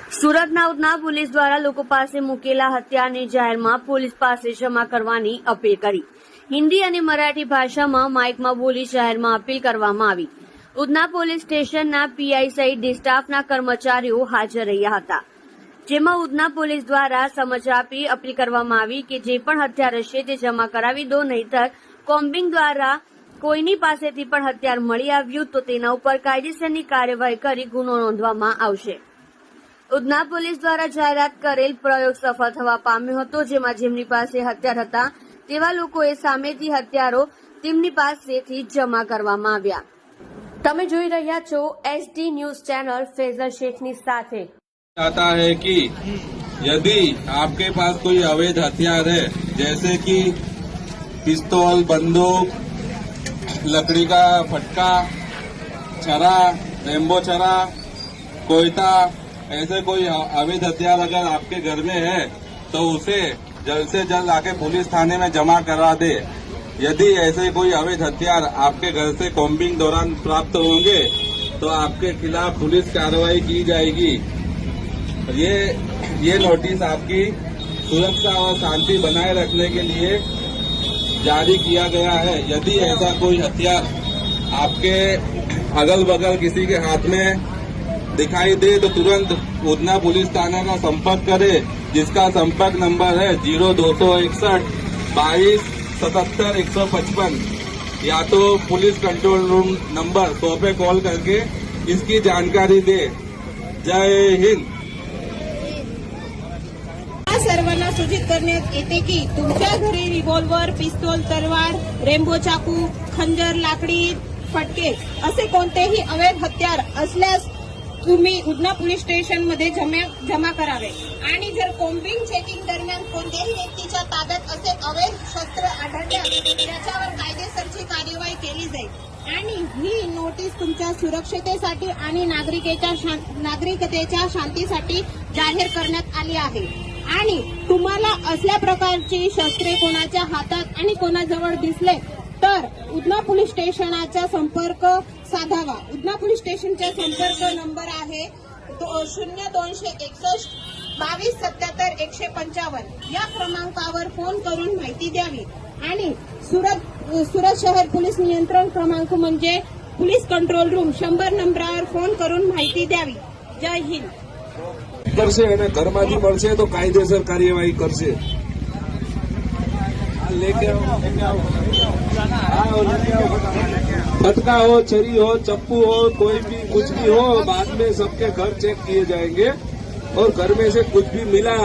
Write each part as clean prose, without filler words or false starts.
સુરતના ઉધના પોલીસ દ્વારા લોકો પાસે મૂકેલા હથિયારને જાહેરમાં પોલીસ પાસે જમા કરવાની અપીલ કરી। હિન્દી અને મરાઠી ભાષામાં માઇકમાં બોલી જાહેરમાં અપીલ કરવામાં આવી। ઉધના પોલીસ સ્ટેશનના પીઆઈ સહિત સ્ટાફના કર્મચારીઓ હાજર રહ્યા હતા, જેમાં ઉધના પોલીસ દ્વારા સમજ આપી અપીલ કરવામાં આવી કે જે પણ હથિયાર હશે તે જમા કરાવી દો, નહીતર કોમ્બિંગ દ્વારા કોઈની પાસેથી પણ હથિયાર મળી આવ્યું તો તેના ઉપર કાયદેસરની કાર્યવાહી કરી ગુનો નોંધવામાં આવશે। ઉધના પોલીસ દ્વારા જાહેરાત કરેલ પ્રયોગ સફળ થવા પામ્યો હતો, જેમાં જેમની પાસે હથિયાર હતા તેવા લોકોએ સામેથી હથિયારો તેમની પાસેથી જમા કરવામાં આવ્યા। તમે જોઈ રહ્યા છો SD ન્યૂઝ ચેનલ ફેઝલ શેખની સાથે। आता है कि यदि आपके पास कोई अवैध हथियार है, जैसे कि पिस्तौल, बंदूक, लकड़ी का फटका, छरा, रेम्बो छरा, कोयता, ऐसे कोई अवैध हथियार अगर आपके घर में है तो उसे जल्द से जल्द आके पुलिस थाने में जमा करा दे। यदि ऐसे कोई अवैध हथियार आपके घर से कॉम्बिंग दौरान प्राप्त होंगे तो आपके खिलाफ पुलिस कार्रवाई की जाएगी। ये नोटिस आपकी सुरक्षा और शांति बनाए रखने के लिए जारी किया गया है। यदि ऐसा कोई हथियार आपके अगल बगल किसी के हाथ में दिखाई दे तो तुरंत उधना पुलिस थाना का संपर्क करें, जिसका संपर्क नंबर है 0261 22 77 155, या तो पुलिस कंट्रोल रूम नंबर 100 पे कॉल करके इसकी जानकारी दे। जय हिंद। सर्वांना सूचित करण्यात येते की तुमच्या घरी रिव्हॉल्वर, पिस्तूल, तलवार, रेम्बो चाकू, खंजर, लाकडी फटके असे कोणतेही अवैध हत्यार असल्यास तुम्ही उधना पोलीस स्टेशन मध्ये जमा करावे। आणि जर कोम्बिंग चेकिंग दरम्यान कोणत्याही व्यक्तीच्या ताब्यात असे अवैध शस्त्र आढळल्यास त्याच्यावर कायदेशीर कार्यवाही केली जाईल। आणि ही नोटीस तुमच्या सुरक्षतेसाठी आणि नागरिकतेच्या शांतीसाठी जाहीर करण्यात आली आहे। आणि तुम्हाला असल्या प्रकारची शस्त्रे कोणाच्या हातात आणि कोणाजवळ दिसले तर उधना पोलीस स्टेशनचा संपर्क साधावा। उधना पोलीस स्टेशनचा संपर्क नंबर आहे 0261 22 77 155। या क्रमांकावर फोन करून माहिती द्यावी। आणि सुरत शहर पोलीस नियंत्रण क्रमांक म्हणजे पोलीस कंट्रोल रूम 100 नंबरावर फोन करून माहिती द्यावी। जय हिंद। करशे અને ઘરમાંથી મળશે તો કાયદેસર કાર્યવાહી કરશે। फटका हो, छरी हो, चप्पू हो, कोई भी कुछ भी हो, बाद में सबके घर चेक किए जाएंगे और घर में से कुछ भी मिला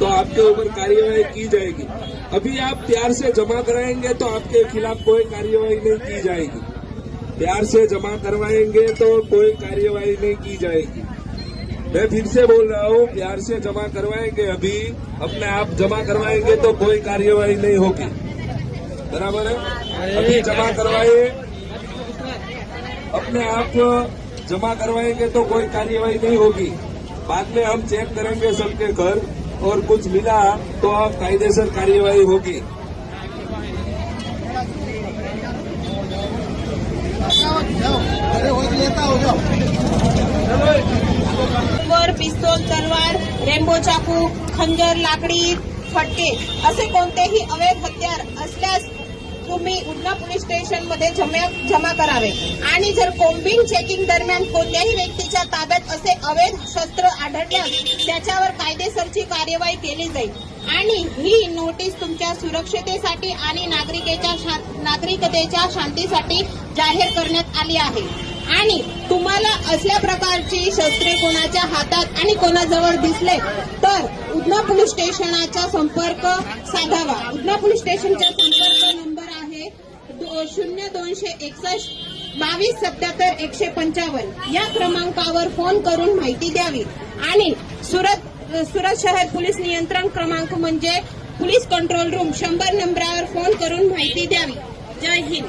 तो आपके ऊपर कार्यवाही की जाएगी। अभी आप प्यार से जमा कराएंगे तो आपके खिलाफ कोई कार्यवाही नहीं की जाएगी। प्यार से जमा करवाएंगे तो कोई कार्यवाही नहीं की जाएगी। मैं फिर से बोल रहा हूँ, प्यार से जमा करवाएंगे, अभी अपने आप जमा करवाएंगे तो कोई कार्यवाही नहीं होगी। बराबर है? अभी जमा करवाए, अपने आप जमा करवाएंगे तो कोई कार्यवाही नहीं होगी। बाद में हम चेक करेंगे सबके घर और कुछ मिला तो कायदेसर कार्यवाही होगी। पिस्तौल, तलवार, रेम्बो चाकू, खंजर, लाकडी फटके असे कोणतेही अवैध हत्यार असल्यास तुम्ही उधना पोलीस स्टेशन मध्ये जमा करावे। आणि जर कोम्बिंग चेकिंग दरम्यान कोणत्याही व्यक्तीच्या ताब्यात असे अवैध शस्त्र आढळल्यास त्याच्यावर कायदेशीर कार्यवाही केली जाईल। आणि ही नोटीस तुमच्या सुरक्षतेसाठी आणि नागरिकतेच्या शांतीसाठी जाहीर करण्यात आली आहे। आणि तुम्हाला असल्या प्रकारची शस्त्रे कोणाच्या हातात आणि कोणाजवळ दिसले तर उधना पोलीस स्टेशनचा संपर्क साधावा। उधना पोलीस स्टेशनचा संपर्क नंबर आहे 0261 22 77 155। या क्रमांकावर फोन करून माहिती द्यावी। आणि सुरत शहर पोलीस नियंत्रण क्रमांक म्हणजे पोलीस कंट्रोल रूम 100 नंबरावर फोन करून माहिती द्यावी। जय हिंद।